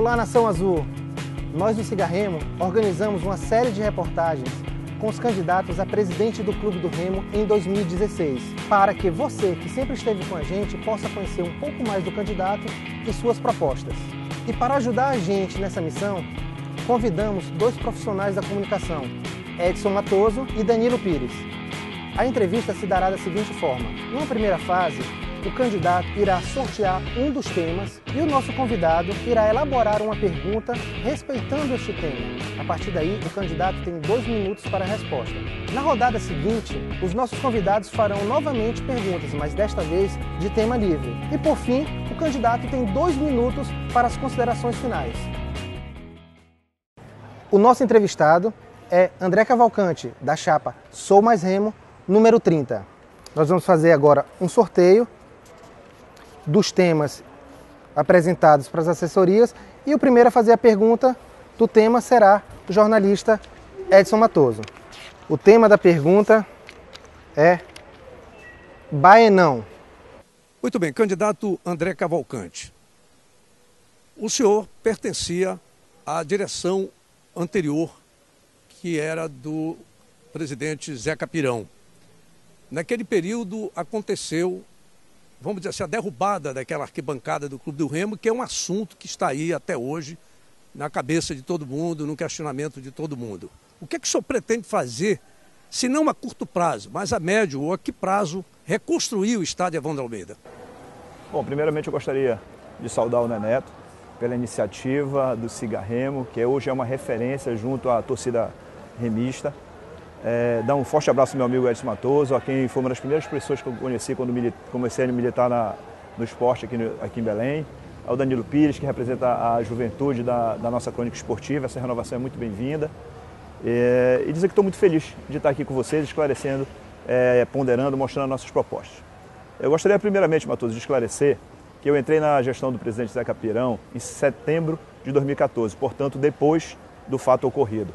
Olá, Nação Azul! Nós do Siga Remo organizamos uma série de reportagens com os candidatos a presidente do Clube do Remo em 2016, para que você, que sempre esteve com a gente, possa conhecer um pouco mais do candidato e suas propostas. E para ajudar a gente nessa missão, convidamos dois profissionais da comunicação, Edson Matoso e Danilo Pires. A entrevista se dará da seguinte forma: numa primeira fase, o candidato irá sortear um dos temas e o nosso convidado irá elaborar uma pergunta respeitando este tema. A partir daí, o candidato tem 2 minutos para a resposta. Na rodada seguinte, os nossos convidados farão novamente perguntas, mas desta vez de tema livre. E por fim, o candidato tem 2 minutos para as considerações finais. O nosso entrevistado é André Cavalcante, da chapa Sou Mais Remo, número 30. Nós vamos fazer agora um sorteio dos temas apresentados para as assessorias e o primeiro a fazer a pergunta do tema será o jornalista Edson Matoso. O tema da pergunta é Baenão. Muito bem, candidato André Cavalcante. O senhor pertencia à direção anterior, que era do presidente Zé Capirão. Naquele período aconteceu, vamos dizer assim, a derrubada daquela arquibancada do Clube do Remo, que é um assunto que está aí até hoje na cabeça de todo mundo, no questionamento de todo mundo. O que é que o senhor pretende fazer, se não a curto prazo, mas a médio ou a que prazo, reconstruir o estádio Evandro Almeida? Bom, primeiramente eu gostaria de saudar o Neneto pela iniciativa do Siga Remo, que hoje é uma referência junto à torcida remista. Dar um forte abraço ao meu amigo Edson Matoso, a quem foi uma das primeiras pessoas que eu conheci quando comecei a militar no esporte aqui em Belém. Ao Danilo Pires, que representa a juventude da nossa crônica esportiva. Essa renovação é muito bem-vinda. E dizer que estou muito feliz de estar aqui com vocês, esclarecendo, ponderando, mostrando nossas propostas. Eu gostaria primeiramente, Matoso, de esclarecer que eu entrei na gestão do presidente Zé Capirão em setembro de 2014, portanto, depois do fato ocorrido.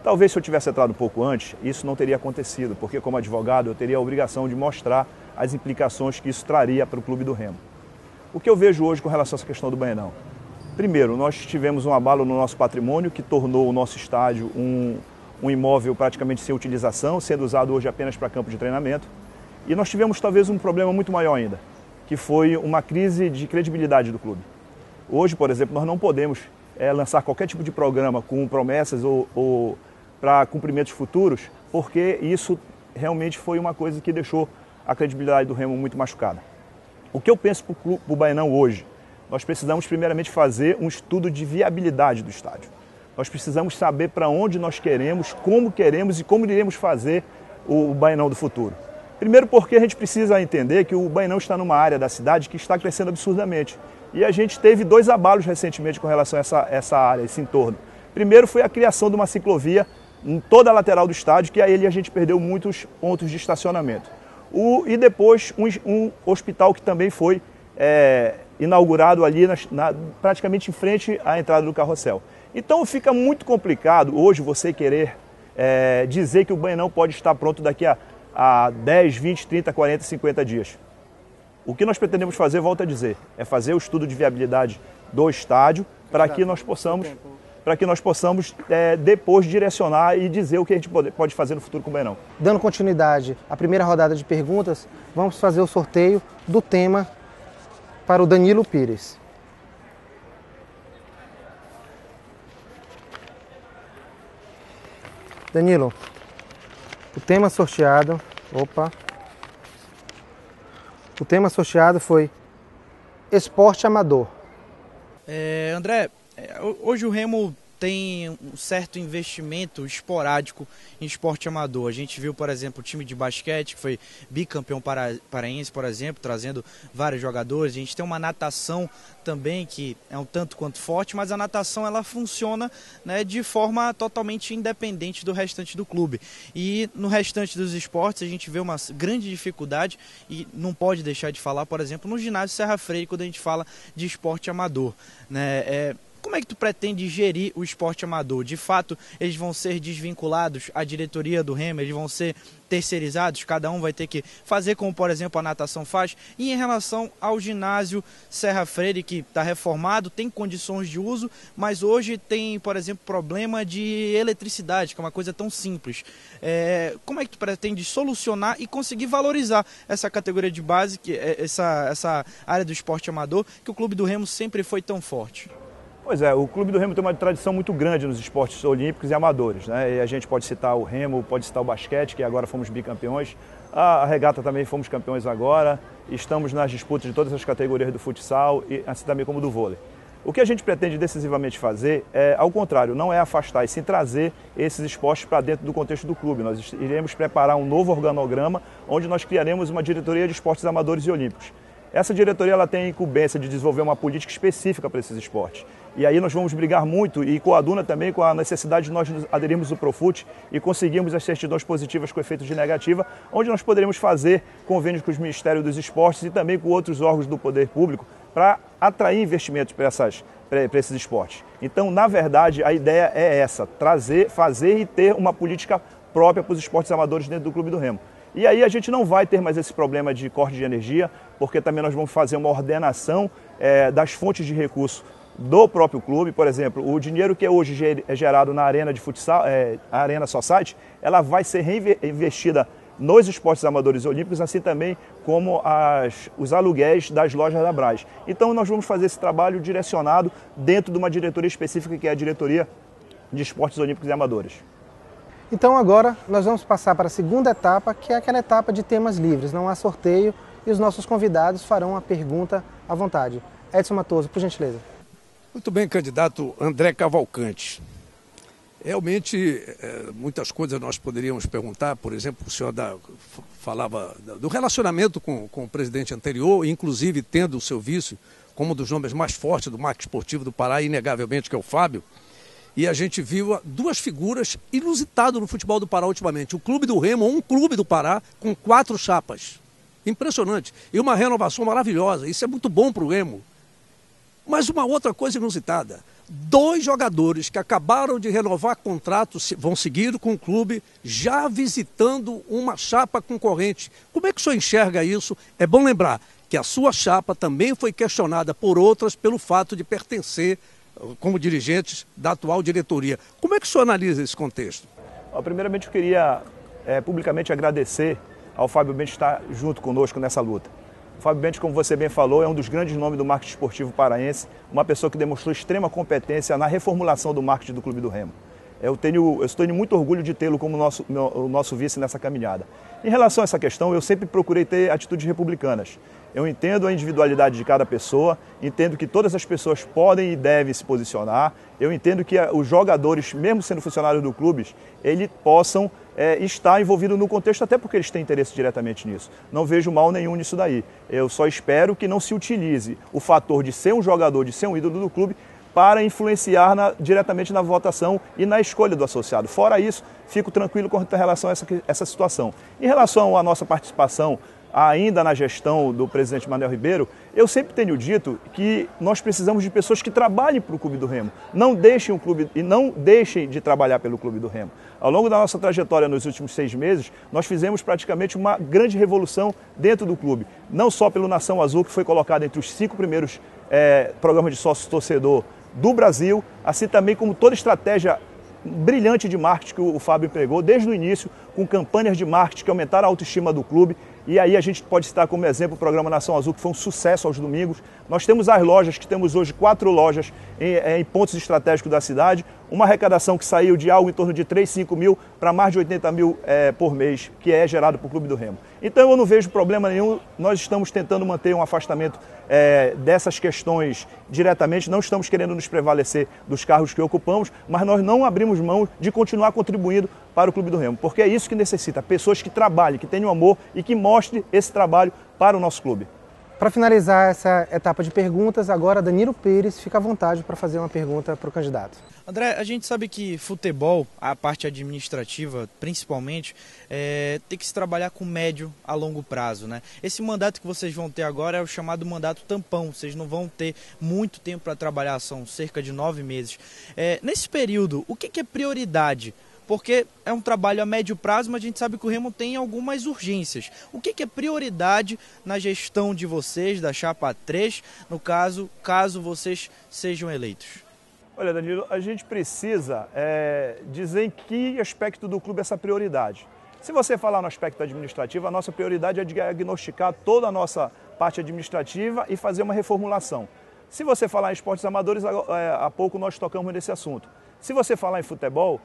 Talvez se eu tivesse entrado um pouco antes, isso não teria acontecido, porque como advogado eu teria a obrigação de mostrar as implicações que isso traria para o Clube do Remo. O que eu vejo hoje com relação a essa questão do Baenão? Primeiro, nós tivemos um abalo no nosso patrimônio que tornou o nosso estádio um imóvel praticamente sem utilização, sendo usado hoje apenas para campo de treinamento. E nós tivemos talvez um problema muito maior ainda, que foi uma crise de credibilidade do clube. Hoje, por exemplo, nós não podemos lançar qualquer tipo de programa com promessas ou para cumprimentos futuros, porque isso realmente foi uma coisa que deixou a credibilidade do Remo muito machucada. O que eu penso para o Baenão hoje? Nós precisamos primeiramente fazer um estudo de viabilidade do estádio. Nós precisamos saber para onde nós queremos e como iremos fazer o Baenão do futuro. Primeiro porque a gente precisa entender que o Baenão está numa área da cidade que está crescendo absurdamente. E a gente teve 2 abalos recentemente com relação a essa área, esse entorno. Primeiro foi a criação de uma ciclovia em toda a lateral do estádio, que aí a gente perdeu muitos pontos de estacionamento. E depois um hospital que também foi inaugurado ali praticamente em frente à entrada do Carrossel. Então fica muito complicado hoje você querer dizer que o Baenão pode estar pronto daqui a 10, 20, 30, 40, 50 dias. O que nós pretendemos fazer, volto a dizer, é fazer o estudo de viabilidade do estádio para que nós possamos depois direcionar e dizer o que a gente pode fazer no futuro com o Baenão. Dando continuidade à primeira rodada de perguntas, vamos fazer o sorteio do tema para o Danilo Pires. Danilo, o tema sorteado foi esporte amador. André, hoje o Remo tem um certo investimento esporádico em esporte amador. A gente viu, por exemplo, o time de basquete, que foi bicampeão paraense, por exemplo, trazendo vários jogadores. A gente tem uma natação também, que é um tanto quanto forte, mas a natação ela funciona, né, de forma totalmente independente do restante do clube. E no restante dos esportes a gente vê uma grande dificuldade, e não pode deixar de falar, por exemplo, no ginásio Serra Freire, quando a gente fala de esporte amador, né? Como é que tu pretende gerir o esporte amador? De fato, eles vão ser desvinculados à diretoria do Remo, eles vão ser terceirizados, cada um vai ter que fazer como, por exemplo, a natação faz. E em relação ao ginásio Serra Freire, que está reformado, tem condições de uso, mas hoje tem, por exemplo, problema de eletricidade, que é uma coisa tão simples. Como é que tu pretende solucionar e conseguir valorizar essa categoria de base, essa área do esporte amador, que o Clube do Remo sempre foi tão forte? Pois é, o Clube do Remo tem uma tradição muito grande nos esportes olímpicos e amadores, né? E a gente pode citar o remo, pode citar o basquete, que agora fomos bicampeões. A regata também fomos campeões agora. Estamos nas disputas de todas as categorias do futsal e assim também como do vôlei. O que a gente pretende decisivamente fazer é, ao contrário, não é afastar, e sim trazer esses esportes para dentro do contexto do clube. Nós iremos preparar um novo organograma, onde nós criaremos uma diretoria de esportes amadores e olímpicos. Essa diretoria ela tem a incumbência de desenvolver uma política específica para esses esportes. E aí nós vamos brigar muito e coaduna também com a necessidade de nós aderirmos ao Profut e conseguirmos as certidões positivas com efeito de negativa, onde nós poderemos fazer convênios com os Ministérios dos Esportes e também com outros órgãos do poder público para atrair investimentos para esses esportes. Então, na verdade, a ideia é essa, fazer e ter uma política própria para os esportes amadores dentro do Clube do Remo. E aí a gente não vai ter mais esse problema de corte de energia, porque também nós vamos fazer uma ordenação das fontes de recurso do próprio clube. Por exemplo, o dinheiro que hoje é gerado na arena de futsal, a Arena Society, ela vai ser reinvestida nos esportes amadores olímpicos, assim também como os aluguéis das lojas da Brás. Então nós vamos fazer esse trabalho direcionado dentro de uma diretoria específica, que é a diretoria de esportes olímpicos e amadores. Então agora nós vamos passar para a segunda etapa, que é aquela etapa de temas livres, não há sorteio e os nossos convidados farão a pergunta à vontade. Edson Matoso, por gentileza. Muito bem, candidato André Cavalcante. Realmente, muitas coisas nós poderíamos perguntar. Por exemplo, o senhor falava do relacionamento com o presidente anterior, inclusive tendo o seu vice como um dos nomes mais fortes do marketing esportivo do Pará, inegavelmente, que é o Fábio. E a gente viu duas figuras inusitadas no futebol do Pará ultimamente. O Clube do Remo, um clube do Pará, com 4 chapas. Impressionante. E uma renovação maravilhosa. Isso é muito bom para o Remo. Mas uma outra coisa inusitada. 2 jogadores que acabaram de renovar contratos vão seguir com o clube, já visitando uma chapa concorrente. Como é que o senhor enxerga isso? É bom lembrar que a sua chapa também foi questionada por outras pelo fato de pertencer como dirigentes da atual diretoria. Como é que o senhor analisa esse contexto? Primeiramente, eu queria publicamente agradecer ao Fábio Bentes estar junto conosco nessa luta. O Fábio Bentes, como você bem falou, é um dos grandes nomes do marketing esportivo paraense, uma pessoa que demonstrou extrema competência na reformulação do marketing do Clube do Remo. Eu tenho muito orgulho de tê-lo como o nosso vice nessa caminhada. Em relação a essa questão, eu sempre procurei ter atitudes republicanas. Eu entendo a individualidade de cada pessoa, entendo que todas as pessoas podem e devem se posicionar, eu entendo que os jogadores, mesmo sendo funcionários do clube, eles possam estar envolvidos no contexto, até porque eles têm interesse diretamente nisso. Não vejo mal nenhum nisso daí. Eu só espero que não se utilize o fator de ser um jogador, de ser um ídolo do clube, para influenciar diretamente na votação e na escolha do associado. Fora isso, fico tranquilo com relação a essa situação. Em relação à nossa participação ainda na gestão do presidente Manuel Ribeiro, eu sempre tenho dito que nós precisamos de pessoas que trabalhem para o Clube do Remo. Não deixem de trabalhar pelo Clube do Remo. Ao longo da nossa trajetória nos últimos 6 meses, nós fizemos praticamente uma grande revolução dentro do clube. Não só pelo Nação Azul, que foi colocado entre os 5 primeiros programas de sócio-torcedor do Brasil, assim também como toda estratégia brilhante de marketing que o Fábio empregou desde o início, com campanhas de marketing que aumentaram a autoestima do clube. E aí a gente pode citar como exemplo o programa Nação Azul, que foi um sucesso aos domingos. Nós temos as lojas, que temos hoje 4 lojas em pontos estratégicos da cidade, uma arrecadação que saiu de algo em torno de 3, 5 mil para mais de 80 mil por mês, que é gerado para o Clube do Remo. Então eu não vejo problema nenhum, nós estamos tentando manter um afastamento dessas questões diretamente, não estamos querendo nos prevalecer dos cargos que ocupamos, mas nós não abrimos mão de continuar contribuindo para o Clube do Remo, porque é isso que necessita, pessoas que trabalhem, que tenham amor e que mostrem esse trabalho para o nosso clube. Para finalizar essa etapa de perguntas, agora Danilo Pires fica à vontade para fazer uma pergunta para o candidato. André, a gente sabe que futebol, a parte administrativa principalmente, tem que se trabalhar com médio a longo prazo, né? Esse mandato que vocês vão ter agora é o chamado mandato tampão, vocês não vão ter muito tempo para trabalhar, são cerca de 9 meses. Nesse período, o que é prioridade? Porque é um trabalho a médio prazo, mas a gente sabe que o Remo tem algumas urgências. O que é prioridade na gestão de vocês, da Chapa 3, no caso vocês sejam eleitos? Olha, Danilo, a gente precisa dizer em que aspecto do clube é essa prioridade. Se você falar no aspecto administrativo, a nossa prioridade é diagnosticar toda a nossa parte administrativa e fazer uma reformulação. Se você falar em esportes amadores, há pouco nós tocamos nesse assunto. Se você falar em futebol,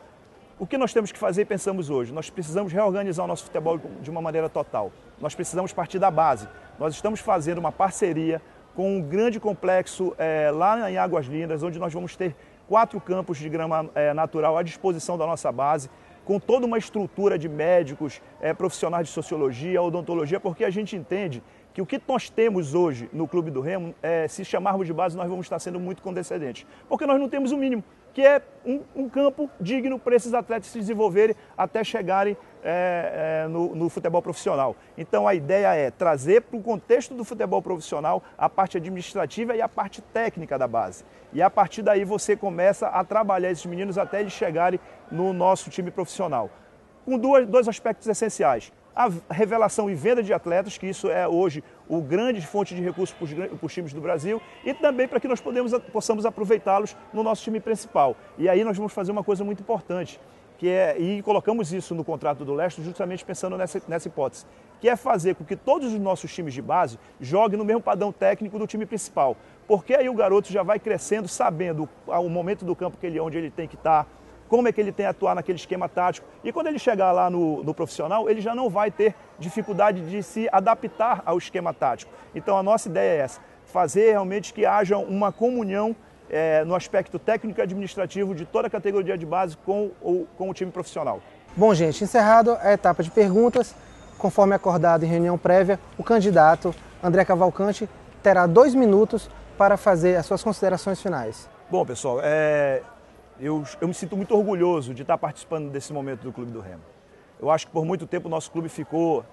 o que nós temos que fazer e pensamos hoje? Nós precisamos reorganizar o nosso futebol de uma maneira total. Nós precisamos partir da base. Nós estamos fazendo uma parceria com um grande complexo lá em Águas Lindas, onde nós vamos ter 4 campos de grama natural à disposição da nossa base, com toda uma estrutura de médicos, profissionais de sociologia, odontologia, porque a gente entende que o que nós temos hoje no Clube do Remo, se chamarmos de base, nós vamos estar sendo muito condescendentes, porque nós não temos o mínimo, que é um campo digno para esses atletas se desenvolverem até chegarem no futebol profissional. Então a ideia é trazer para o contexto do futebol profissional a parte administrativa e a parte técnica da base. E a partir daí você começa a trabalhar esses meninos até eles chegarem no nosso time profissional. Com dois aspectos essenciais. A revelação e venda de atletas, que isso é hoje o grande fonte de recursos para os times do Brasil, e também para que nós possamos aproveitá-los no nosso time principal. E aí nós vamos fazer uma coisa muito importante, e colocamos isso no contrato do Leste justamente pensando nessa hipótese, que é fazer com que todos os nossos times de base joguem no mesmo padrão técnico do time principal. Porque aí o garoto já vai crescendo, sabendo o momento do campo onde ele tem que estar, como é que ele tem que atuar naquele esquema tático. E quando ele chegar lá no profissional, ele já não vai ter dificuldade de se adaptar ao esquema tático. Então a nossa ideia é essa, fazer realmente que haja uma comunhão no aspecto técnico e administrativo de toda a categoria de base com o time profissional. Bom, gente, encerrado a etapa de perguntas, conforme acordado em reunião prévia, o candidato André Cavalcante terá 2 minutos para fazer as suas considerações finais. Bom, pessoal, eu me sinto muito orgulhoso de estar participando desse momento do Clube do Remo. Eu acho que por muito tempo o nosso clube ficou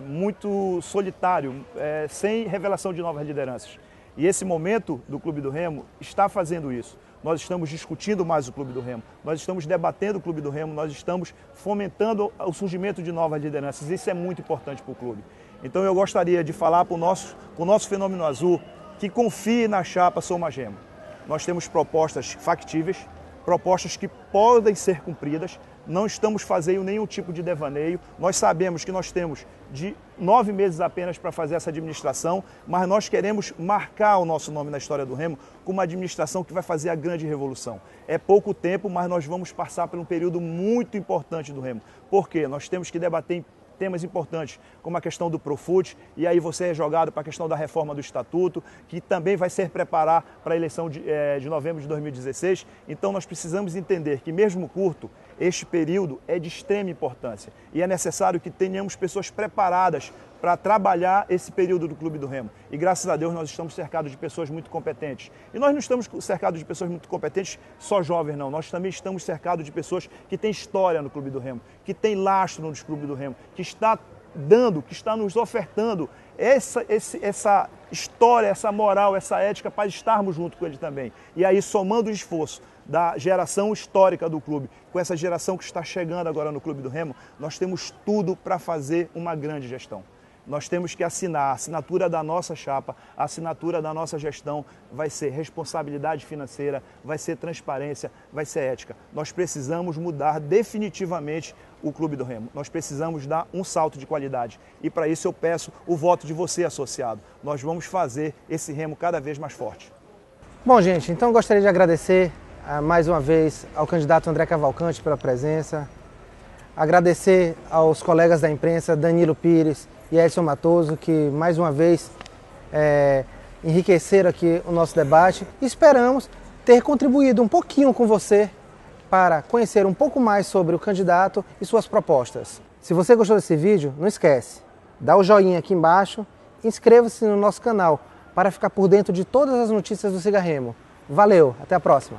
muito solitário, sem revelação de novas lideranças. E esse momento do Clube do Remo está fazendo isso. Nós estamos discutindo mais o Clube do Remo, nós estamos debatendo o Clube do Remo, nós estamos fomentando o surgimento de novas lideranças. Isso é muito importante para o clube. Então eu gostaria de falar para o nosso fenômeno azul que confie na chapa Soma Remo. Nós temos propostas factíveis, propostas que podem ser cumpridas, não estamos fazendo nenhum tipo de devaneio, nós sabemos que nós temos de 9 meses apenas para fazer essa administração, mas nós queremos marcar o nosso nome na história do Remo com uma administração que vai fazer a grande revolução. É pouco tempo, mas nós vamos passar por um período muito importante do Remo. Por quê? Nós temos que debater temas importantes, como a questão do Profut, e aí você é jogado para a questão da reforma do Estatuto, que também vai ser preparar para a eleição de novembro de 2016. Então nós precisamos entender que mesmo curto, este período é de extrema importância e é necessário que tenhamos pessoas preparadas para trabalhar esse período do Clube do Remo. E graças a Deus nós estamos cercados de pessoas muito competentes. E nós não estamos cercados de pessoas muito competentes só jovens, não. Nós também estamos cercados de pessoas que têm história no Clube do Remo, que têm lastro no Clube do Remo, que está dando, que está nos ofertando essa história, essa moral, essa ética para estarmos junto com ele também. E aí, somando o esforço da geração histórica do clube, com essa geração que está chegando agora no Clube do Remo, nós temos tudo para fazer uma grande gestão. Nós temos que assinar a assinatura da nossa chapa, a assinatura da nossa gestão vai ser responsabilidade financeira, vai ser transparência, vai ser ética. Nós precisamos mudar definitivamente o Clube do Remo. Nós precisamos dar um salto de qualidade. E para isso eu peço o voto de você, associado. Nós vamos fazer esse Remo cada vez mais forte. Bom, gente, então gostaria de agradecer mais uma vez ao candidato André Cavalcante pela presença, agradecer aos colegas da imprensa, Danilo Pires e Edson Matoso, que mais uma vez enriqueceram aqui o nosso debate. Esperamos ter contribuído um pouquinho com você para conhecer um pouco mais sobre o candidato e suas propostas. Se você gostou desse vídeo, não esquece, dá o joinha aqui embaixo inscreva-se no nosso canal para ficar por dentro de todas as notícias do Siga Remo. Valeu, até a próxima!